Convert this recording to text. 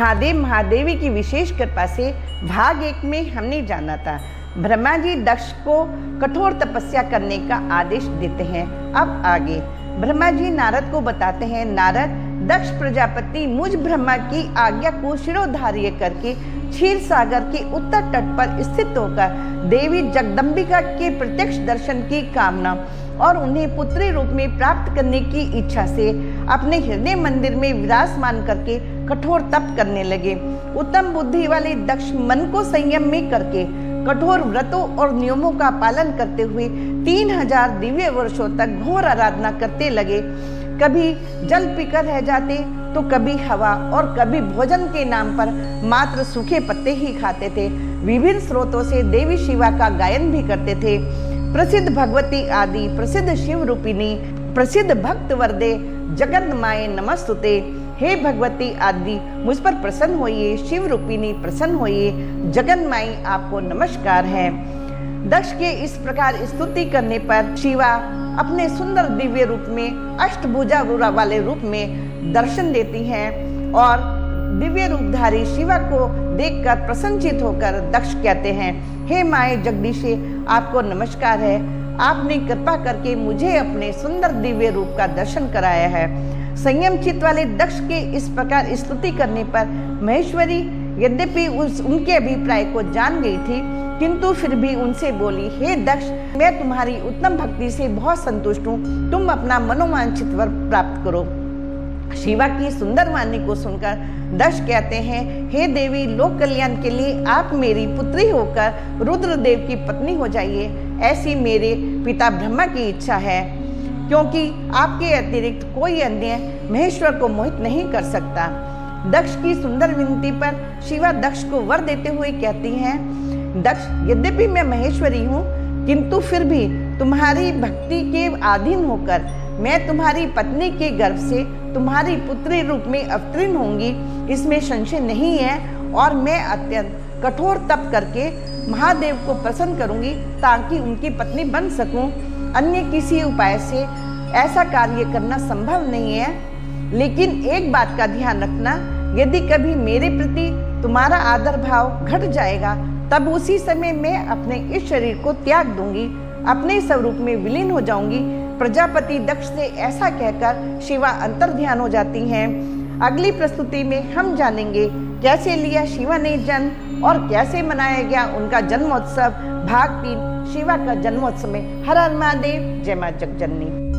महादेव महादेवी की विशेष कृपा से भाग 1 में हमने जाना था ब्रह्मा जी दक्ष को कठोर तपस्या करने का आदेश देते हैं। अब आगे ब्रह्मा जी नारद को बताते हैं, नारद, दक्ष प्रजापति मुझ ब्रह्मा की आज्ञा को शिरोधार्य करके क्षीर सागर के उत्तर तट पर स्थित होकर देवी जगदम्बिका के प्रत्यक्ष दर्शन की कामना और उन्हें पुत्री रूप में प्राप्त करने की इच्छा से अपने हृदय मंदिर में विराजमान करके कठोर तप करने लगे। उत्तम बुद्धि वाले दक्ष मन को संयम में करके कठोर व्रतों और नियमों का पालन करते हुए 3000 दिव्य वर्षों तक घोर आराधना करते लगे। कभी जल पीकर रह जाते तो कभी हवा और कभी भोजन के नाम पर मात्र सूखे पत्ते ही खाते थे। विभिन्न स्रोतों से देवी शिवा का गायन भी करते थे। प्रसिद्ध भगवती आदि, प्रसिद्ध शिव रूपिणी, प्रसिद्ध भक्त वरदे, जगत माए नमस्तुते। हे भगवती आदि मुझ पर प्रसन्न होइए, शिव रूपिणी प्रसन्न होइए, जगन माई आपको नमस्कार है। दक्ष के इस प्रकार स्तुति करने पर शिवा अपने सुंदर दिव्य रूप में अष्टभुजा वाले रूप में दर्शन देती हैं और दिव्य रूपधारी शिवा को देखकर प्रसन्नचित होकर दक्ष कहते हैं, हे माए जगदीशे आपको नमस्कार है, आपने कृपा करके मुझे अपने सुंदर दिव्य रूप का दर्शन कराया है। संयम चित्त वाले दक्ष के इस प्रकार स्तुति करने पर महेश्वरी यद्यपि उनके अभिप्राय को जान गई थी, किंतु फिर भी उनसे बोली, हे दक्ष, मैं तुम्हारी उत्तम भक्ति से बहुत संतुष्ट हूँ, तुम अपना मनोवांछित वर प्राप्त करो। शिवा की सुंदर वाणी को सुनकर दक्ष कहते हैं, हे देवी, लोक कल्याण के लिए आप मेरी पुत्री होकर रुद्रदेव की पत्नी हो जाइए, ऐसी मेरे पिता ब्रह्मा की इच्छा है, क्योंकि आपके अतिरिक्त कोई अन्य महेश्वर को मोहित नहीं कर सकता। दक्ष की सुंदर विनती पर शिवा दक्ष को वर देते हुए कहती हैं, दक्ष, यद्यपि मैं महेश्वरी हूँ, किंतु फिर भी तुम्हारी भक्ति के अधीन होकर मैं तुम्हारी पत्नी के गर्भ से तुम्हारी पुत्री रूप में अवतीर्ण होंगी, इसमें संशय नहीं है। और मैं अत्यंत कठोर तप करके महादेव को प्रसन्न करूंगी ताकि उनकी पत्नी बन सकूं। अन्य किसी उपाय से ऐसा कार्य करना संभव नहीं है। लेकिन एक बात का ध्यान रखना, यदि कभी मेरे प्रति तुम्हारा आदर भाव घट जाएगा, तब उसी समय मैं अपने इस शरीर को त्याग दूंगी, अपने स्वरूप में विलीन हो जाऊंगी। प्रजापति दक्ष से ऐसा कहकर शिवा अंतर्ध्यान हो जाती हैं। अगली प्रस्तुति में हम जानेंगे कैसे लिया शिवा ने जन्म और कैसे मनाया गया उनका जन्मोत्सव। भाग 3 शिवा का जन्मोत्सव में। हर हर महादेव, जय मां जगजननी।